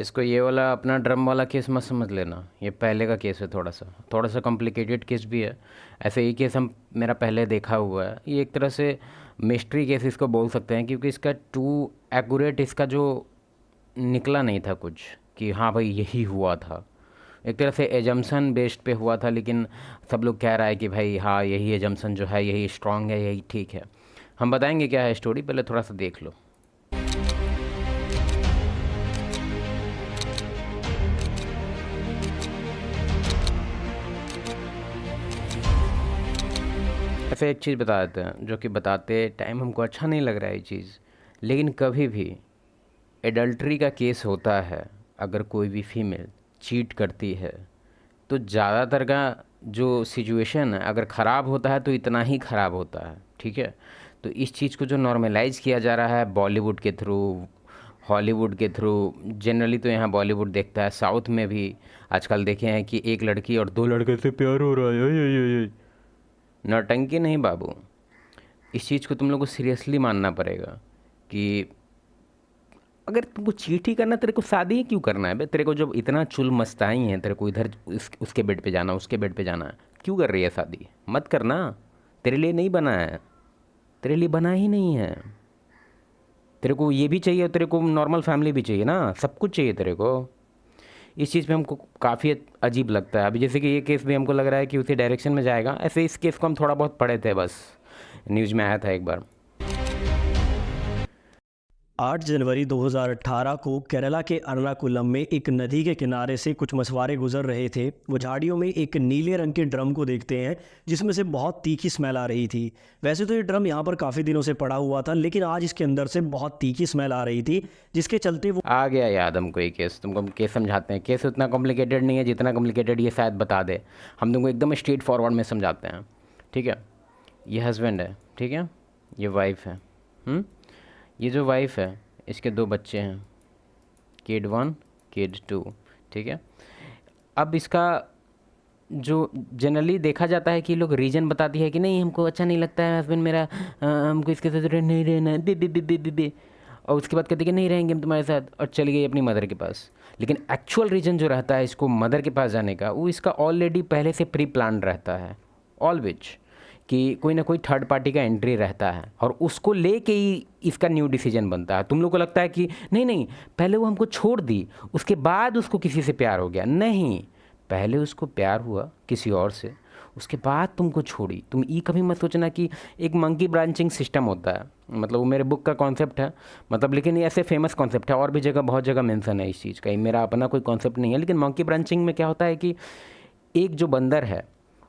इसको ये वाला अपना ड्रम वाला केस मत समझ लेना, ये पहले का केस है, थोड़ा सा कॉम्प्लिकेटेड केस भी है। ऐसे ही केस हम मेरा पहले देखा हुआ है। ये एक तरह से मिस्ट्री केस इसको बोल सकते हैं, क्योंकि इसका टू एक्यूरेट इसका जो निकला नहीं था कुछ कि हाँ भाई यही हुआ था। एक तरह से एजम्पशन बेस्ड पे हुआ था, लेकिन सब लोग कह रहा है कि भाई हाँ यही एजम्पशन जो है यही स्ट्रांग है, यही ठीक है। हम बताएंगे क्या है स्टोरी, पहले थोड़ा सा देख लो। ऐसे एक चीज़ बता देते हैं, जो कि बताते टाइम हमको अच्छा नहीं लग रहा है ये चीज़, लेकिन कभी भी एडल्ट्री का केस होता है, अगर कोई भी फीमेल चीट करती है तो ज़्यादातर का जो सिचुएशन है अगर ख़राब होता है तो इतना ही ख़राब होता है, ठीक है। तो इस चीज़ को जो नॉर्मलाइज किया जा रहा है बॉलीवुड के थ्रू, हॉलीवुड के थ्रू, जनरली तो यहाँ बॉलीवुड देखता है, साउथ में भी आजकल देखे हैं कि एक लड़की और दो लड़के से प्यार हो रहा है। ये नौटंकी नहीं बाबू, इस चीज़ को तुम लोग को सीरियसली मानना पड़ेगा कि अगर तुमको चीट ही करना, तेरे को शादी ही क्यों करना है बे? तेरे को जब इतना चुल मस्ताई है, तेरे को इधर उसके बेड पे जाना, उसके बेड पे जाना है, क्यों कर रही है शादी? मत करना, तेरे लिए नहीं बना है, तेरे लिए बना ही नहीं है। तेरे को ये भी चाहिए और तेरे को नॉर्मल फैमिली भी चाहिए ना, सब कुछ चाहिए तेरे को। इस चीज़ पे हमको काफ़ी अजीब लगता है। अभी जैसे कि ये केस भी हमको लग रहा है कि उसी डायरेक्शन में जाएगा। ऐसे इस केस को हम थोड़ा बहुत पढ़े थे, बस न्यूज़ में आया था एक बार। 8 जनवरी 2018 को केरला के एर्नाकुलम में एक नदी के किनारे से कुछ मछुआरे गुजर रहे थे। वो झाड़ियों में एक नीले रंग के ड्रम को देखते हैं जिसमें से बहुत तीखी स्मेल आ रही थी। वैसे तो ये ड्रम यहाँ पर काफ़ी दिनों से पड़ा हुआ था, लेकिन आज इसके अंदर से बहुत तीखी स्मेल आ रही थी, जिसके चलते वो आ गया याद हमको ये केस। तुमको हम केस समझाते हैं। केस उतना कॉम्प्लिकेटेड नहीं है जितना कॉम्प्लिकेटेड ये शायद बता दे। हम तुमको एकदम स्ट्रेट फॉरवर्ड में समझाते हैं, ठीक है। ये हस्बैंड है, ठीक है, ये वाइफ है। ये जो वाइफ है इसके दो बच्चे हैं, किड 1 किड 2, ठीक है। अब इसका जो जनरली देखा जाता है कि लोग रीज़न बताती है कि नहीं हमको अच्छा नहीं लगता है हस्बैंड मेरा, हमको इसके साथ नहीं रहना है, बे बे बे बे बे बे। और उसके बाद कहती कि नहीं रहेंगे हम तुम्हारे साथ, और चली गई अपनी मदर के पास। लेकिन एक्चुअल रीज़न जो रहता है इसको मदर के पास जाने का, वो इसका ऑलरेडी पहले से प्री प्लान रहता है ऑलवेज, कि कोई ना कोई थर्ड पार्टी का एंट्री रहता है और उसको लेके ही इसका न्यू डिसीजन बनता है। तुम लोग को लगता है कि नहीं नहीं पहले वो हमको छोड़ दी उसके बाद उसको किसी से प्यार हो गया, नहीं, पहले उसको प्यार हुआ किसी और से, उसके बाद तुमको छोड़ी। तुम ये कभी मत सोचना कि एक मंकी ब्रांचिंग सिस्टम होता है, मतलब वो मेरे बुक का कॉन्सेप्ट है, मतलब लेकिन ये ऐसे फेमस कॉन्सेप्ट है, और भी जगह बहुत जगह मेंशन है इस चीज़ का, ये मेरा अपना कोई कॉन्सेप्ट नहीं है। लेकिन मंकी ब्रांचिंग में क्या होता है कि एक जो बंदर है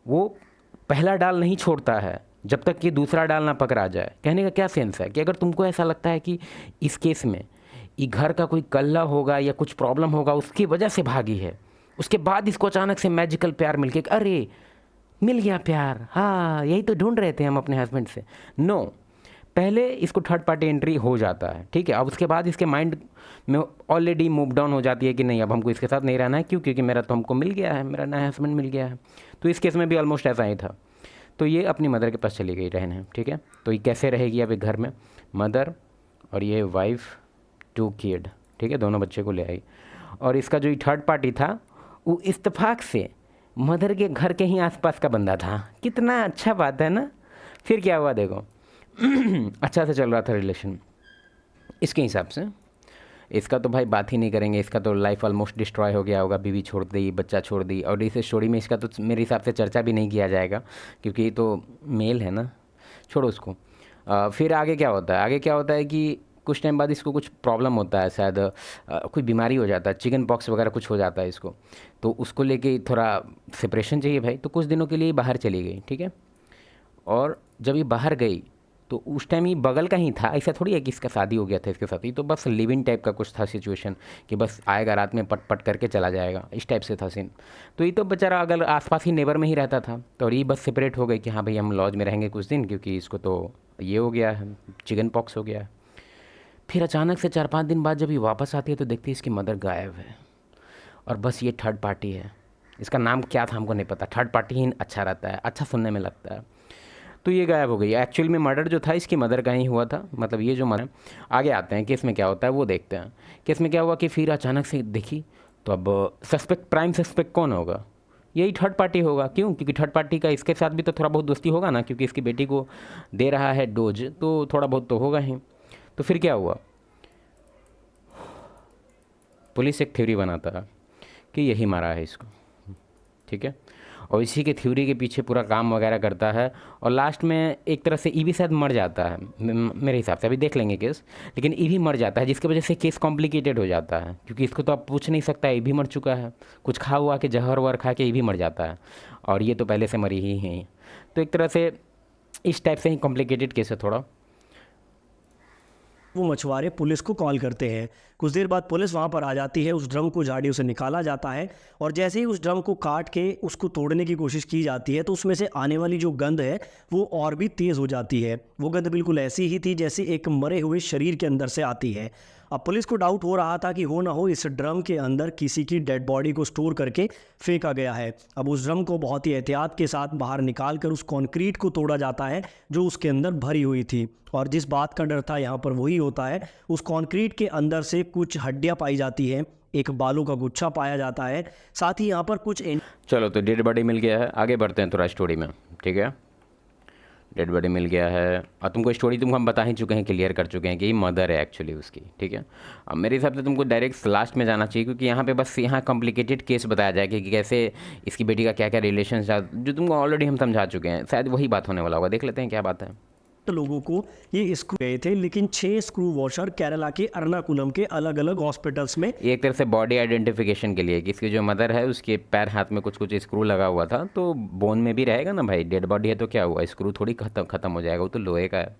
वो पहला डाल नहीं छोड़ता है जब तक कि दूसरा डाल ना पकड़ा जाए। कहने का क्या सेंस है कि अगर तुमको ऐसा लगता है कि इस केस में ये घर का कोई कल्ला होगा या कुछ प्रॉब्लम होगा उसकी वजह से भागी है, उसके बाद इसको अचानक से मैजिकल प्यार मिल के अरे मिल गया प्यार, हाँ यही तो ढूंढ रहे थे हम अपने हस्बैंड से, नो, पहले इसको थर्ड पार्टी एंट्री हो जाता है, ठीक है। अब उसके बाद इसके माइंड में ऑलरेडी मूव डाउन हो जाती है कि नहीं अब हमको इसके साथ नहीं रहना है, क्यों? क्योंकि मेरा तो हमको मिल गया है, मेरा नया हस्बैंड मिल गया है। तो इस केस में भी ऑलमोस्ट ऐसा ही था। तो ये अपनी मदर के पास चली गई रहने, ठीक है। तो ये कैसे रहेगी अब एक घर में? मदर और ये वाइफ, 2 किड, ठीक है, दोनों बच्चे को ले आई। और इसका जो थर्ड पार्टी था वो इत्तेफाक से मदर के घर के ही आसपास का बंदा था। कितना अच्छा बात है ना। फिर क्या हुआ देखो। अच्छा से चल रहा था रिलेशन इसके हिसाब से। इसका तो भाई बात ही नहीं करेंगे, इसका तो लाइफ ऑलमोस्ट डिस्ट्रॉय हो गया होगा, बीवी छोड़ दी, बच्चा छोड़ दी, और इस स्टोरी में इसका तो मेरे हिसाब से चर्चा भी नहीं किया जाएगा क्योंकि ये तो मेल है ना, छोड़ो उसको। फिर आगे क्या होता है? आगे क्या होता है कि कुछ टाइम बाद इसको कुछ प्रॉब्लम होता है, शायद कोई बीमारी हो जाता है, चिकन पॉक्स वगैरह कुछ हो जाता है इसको। तो उसको लेके थोड़ा सेपरेशन चाहिए भाई, तो कुछ दिनों के लिए बाहर चली गई, ठीक है। और जब ये बाहर गई तो उस टाइम ये बगल का ही था, ऐसा थोड़ी है कि इसका शादी हो गया था इसके साथ ही, तो बस लिव इन टाइप का कुछ था सिचुएशन, कि बस आएगा रात में पट पट करके चला जाएगा, इस टाइप से था सीन। तो ये तो बेचारा अगर आसपास ही नेबर में ही रहता था, तो और ये बस सेपरेट हो गई कि हाँ भाई हम लॉज में रहेंगे कुछ दिन, क्योंकि इसको तो ये हो गया है, चिकन पॉक्स हो गया है। फिर अचानक से 4-5 दिन बाद जब ये वापस आती है तो देखती है इसकी मदर गायब है, और बस ये थर्ड पार्टी है। इसका नाम क्या था हमको नहीं पता, थर्ड पार्टी ही अच्छा रहता है, अच्छा सुनने में लगता है। तो ये गायब हो गई। एक्चुअल में मर्डर जो था इसकी मदर का ही हुआ था, मतलब ये जो मर्डर। आगे आते हैं केस में क्या होता है वो देखते हैं। केस में क्या हुआ कि फिर अचानक से देखी तो अब सस्पेक्ट, प्राइम सस्पेक्ट कौन होगा? यही थर्ड पार्टी होगा। क्यों? क्योंकि थर्ड पार्टी का इसके साथ भी तो थोड़ा बहुत दोस्ती होगा ना, क्योंकि इसकी बेटी को दे रहा है डोज, तो थोड़ा बहुत तो होगा ही। तो फिर क्या हुआ, पुलिस एक थ्योरी बनाता है कि यही मारा है इसको, ठीक है, और इसी के थ्योरी के पीछे पूरा काम वगैरह करता है। और लास्ट में एक तरह से ईवी शायद मर जाता है मेरे हिसाब से, अभी देख लेंगे केस, लेकिन ईवी मर जाता है जिसकी वजह से केस कॉम्प्लिकेटेड हो जाता है, क्योंकि इसको तो आप पूछ नहीं सकता, ईवी मर चुका है, कुछ खा हुआ कि जहर वहर खा के ईवी मर जाता है, और ये तो पहले से मरी ही है। तो एक तरह से इस टाइप से ही कॉम्प्लिकेटेड केस है थोड़ा। वो मछुआरे पुलिस को कॉल करते हैं। कुछ देर बाद पुलिस वहाँ पर आ जाती है, उस ड्रम को झाड़ियों से निकाला जाता है और जैसे ही उस ड्रम को काट के उसको तोड़ने की कोशिश की जाती है तो उसमें से आने वाली जो गंध है वो और भी तेज़ हो जाती है। वो गंध बिल्कुल ऐसी ही थी जैसे एक मरे हुए शरीर के अंदर से आती है। अब पुलिस को डाउट हो रहा था कि हो ना हो इस ड्रम के अंदर किसी की डेड बॉडी को स्टोर करके फेंका गया है। अब उस ड्रम को बहुत ही एहतियात के साथ बाहर निकाल कर उस कंक्रीट को तोड़ा जाता है जो उसके अंदर भरी हुई थी, और जिस बात का डर था यहाँ पर वही होता है। उस कंक्रीट के अंदर से कुछ हड्डियाँ पाई जाती हैं, एक बालों का गुच्छा पाया जाता है, साथ ही यहाँ पर कुछ चलो तो डेड बॉडी मिल गया है, आगे बढ़ते हैं थोड़ा स्टोरी में, ठीक है। डेड बॉडी मिल गया है और तुमको स्टोरी तुमको हम बता ही चुके हैं, क्लियर कर चुके हैं कि ये मदर है एक्चुअली उसकी, ठीक है। अब मेरे हिसाब से तुमको डायरेक्ट लास्ट में जाना चाहिए, क्योंकि यहाँ पे बस यहाँ कॉम्प्लिकेटेड केस बताया जाएगा कि कैसे इसकी बेटी का क्या क्या रिलेशन था, जो तुमको ऑलरेडी हम समझा चुके हैं, शायद वही बात होने वाला होगा। देख लेते हैं क्या बात है। लोगों को ये स्क्रू गए थे, लेकिन 6 स्क्रू वॉशर केरला के एर्नाकुलम के अलग अलग हॉस्पिटल्स में एक तरह से बॉडी आइडेंटिफिकेशन के लिए कि इसकी जो मदर है उसके पैर हाथ में कुछ कुछ स्क्रू लगा हुआ था, तो बोन में भी रहेगा ना भाई, डेड बॉडी है तो क्या हुआ, स्क्रू थोड़ी खत्म हो जाएगा, वो तो लोहे का है।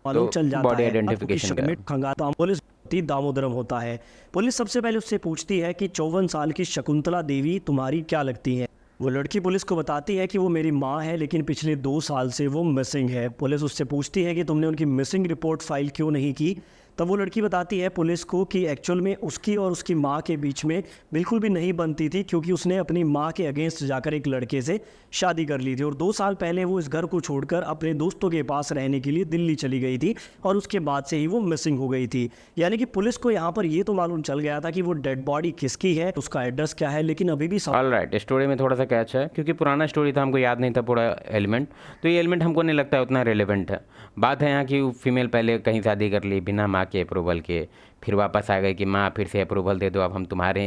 मालूम चल जाता बॉडी है आइडेंटिफिकेशन का खंगाता पुलिस दामोदरम होता है। पुलिस सबसे पहले उससे पूछती है कि 54 साल की शकुंतला देवी तुम्हारी क्या लगती है। वो लड़की पुलिस को बताती है कि वो मेरी माँ है, लेकिन पिछले 2 साल से वो मिसिंग है। पुलिस उससे पूछती है कि तुमने उनकी मिसिंग रिपोर्ट फाइल क्यों नहीं की। तब वो लड़की बताती है पुलिस को कि एक्चुअल में उसकी और उसकी माँ के बीच में बिल्कुल भी नहीं बनती थी, क्योंकि उसने अपनी माँ के अगेंस्ट जाकर एक लड़के से शादी कर ली थी और 2 साल पहले वो इस घर को छोड़कर अपने दोस्तों के पास रहने के लिए दिल्ली चली गई थी और उसके बाद से ही वो मिसिंग हो गई थी। यानी कि पुलिस को यहाँ पर ये तो मालूम चल गया था कि वो डेड बॉडी किसकी है, उसका एड्रेस क्या है, लेकिन अभी भी ऑलराइट। स्टोरी में थोड़ा सा कैच है, क्योंकि पुराना स्टोरी था, हमको याद नहीं था पूरा एलिमेंट, तो ये एलिमेंट हमको नहीं लगता है उतना रेलेवेंट है। बात है यहाँ की फीमेल पहले कहीं शादी कर ली बिना माँ के अप्रूवल के, फिर वापस आ गए कि माँ फिर से अप्रूवल दे दो, अब हम तुम्हारे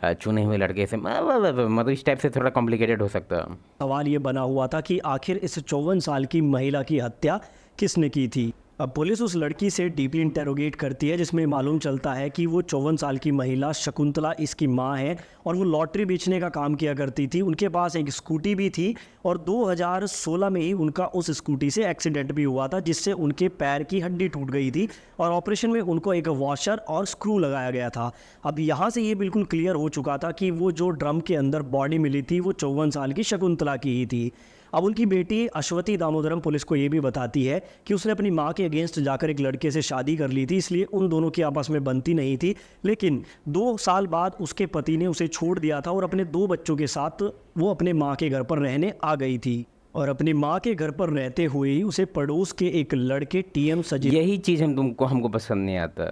चुने हुए लड़के से, मतलब इस टाइप से थोड़ा कॉम्प्लिकेटेड हो सकता है। सवाल ये बना हुआ था कि आखिर इस 54 साल की महिला की हत्या किसने की थी। अब पुलिस उस लड़की से डीपली इंटेरोगेट करती है, जिसमें मालूम चलता है कि वो 54 साल की महिला शकुंतला इसकी माँ है और वो लॉटरी बेचने का काम किया करती थी। उनके पास एक स्कूटी भी थी और 2016 में ही उनका उस स्कूटी से एक्सीडेंट भी हुआ था, जिससे उनके पैर की हड्डी टूट गई थी और ऑपरेशन में उनको एक वॉशर और स्क्रू लगाया गया था। अब यहाँ से ये बिल्कुल क्लियर हो चुका था कि वो जो ड्रम के अंदर बॉडी मिली थी वो 54 साल की शकुंतला की ही थी। अब उनकी बेटी अश्वती दामोदरम पुलिस को ये भी बताती है कि उसने अपनी माँ के अगेंस्ट जाकर एक लड़के से शादी कर ली थी, इसलिए उन दोनों की आपस में बनती नहीं थी। लेकिन 2 साल बाद उसके पति ने उसे छोड़ दिया था और अपने 2 बच्चों के साथ वो अपने माँ के घर पर रहने आ गई थी। और अपनी माँ के घर पर रहते हुए ही उसे पड़ोस के एक लड़के TM सजीव, यही चीज़ हमको पसंद नहीं आता,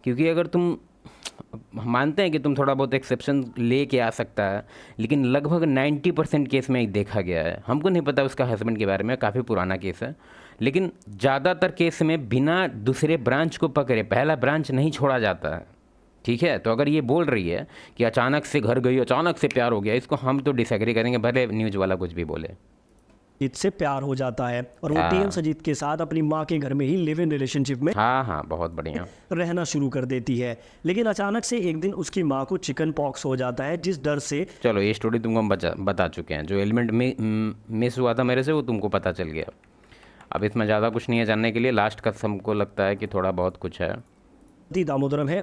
क्योंकि अगर तुम मानते हैं कि तुम थोड़ा बहुत एक्सेप्शन लेके आ सकता है, लेकिन लगभग 90% केस में देखा गया है, हमको नहीं पता उसका हस्बैंड के बारे में, काफ़ी पुराना केस है, लेकिन ज़्यादातर केस में बिना दूसरे ब्रांच को पकड़े पहला ब्रांच नहीं छोड़ा जाता है, ठीक है। तो अगर ये बोल रही है कि अचानक से घर गई, अचानक से प्यार हो गया, इसको हम तो डिसएग्री करेंगे, भले न्यूज़ वाला कुछ भी बोले। से प्यार हो जाता है और वो TM सजीद के साथ अपनी माँ के घर में ही लिव इन रिलेशनशिप में हाँ बहुत बढ़िया रहना शुरू कर देती है। लेकिन अचानक से एक दिन उसकी माँ को चिकन पॉक्स हो जाता है, जिस डर से, चलो ये स्टोरी तुमको हम बता चुके हैं, जो एलिमेंट मिस हुआ था मेरे से वो तुमको पता चल गया। अब इसमें ज़्यादा कुछ नहीं है जानने के लिए, लास्ट का हमको लगता है कि थोड़ा बहुत कुछ है। दामोदरम है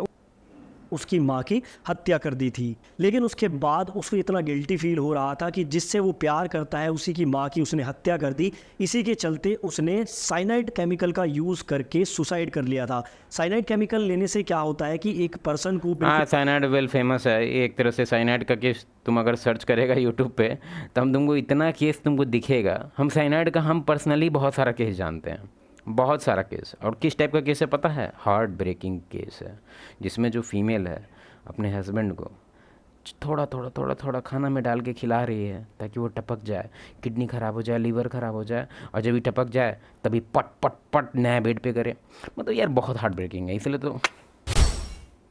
उसकी माँ की हत्या कर दी थी। लेकिन उसके बाद उसको इतना गिल्टी फील हो रहा था कि जिससे वो प्यार करता है उसी की माँ की उसने हत्या कर दी। इसी के चलते उसने साइनाइड केमिकल का यूज़ करके सुसाइड कर लिया था। साइनाइड केमिकल लेने से क्या होता है कि एक पर्सन को हाँ, बिल्कुल साइनाइड वेल फेमस है। ये एक तरह से साइनाइड का केस तुम अगर सर्च करेगा यूट्यूब पे तो हम तुमको इतना केस तुमको दिखेगा। हम साइनाइड का हम पर्सनली बहुत सारा केस जानते हैं, बहुत सारा केस। और किस टाइप का केस है पता है? हार्ट ब्रेकिंग केस है, जिसमें जो फीमेल है अपने हस्बैंड को थोड़ा थोड़ा थोड़ा थोड़ा खाना में डाल के खिला रही है ताकि वो टपक जाए, किडनी ख़राब हो जाए, लीवर ख़राब हो जाए, और जब भी टपक जाए तभी पट पट पट नया बेड पे करे। मतलब यार बहुत हार्ट ब्रेकिंग है, इसलिए तो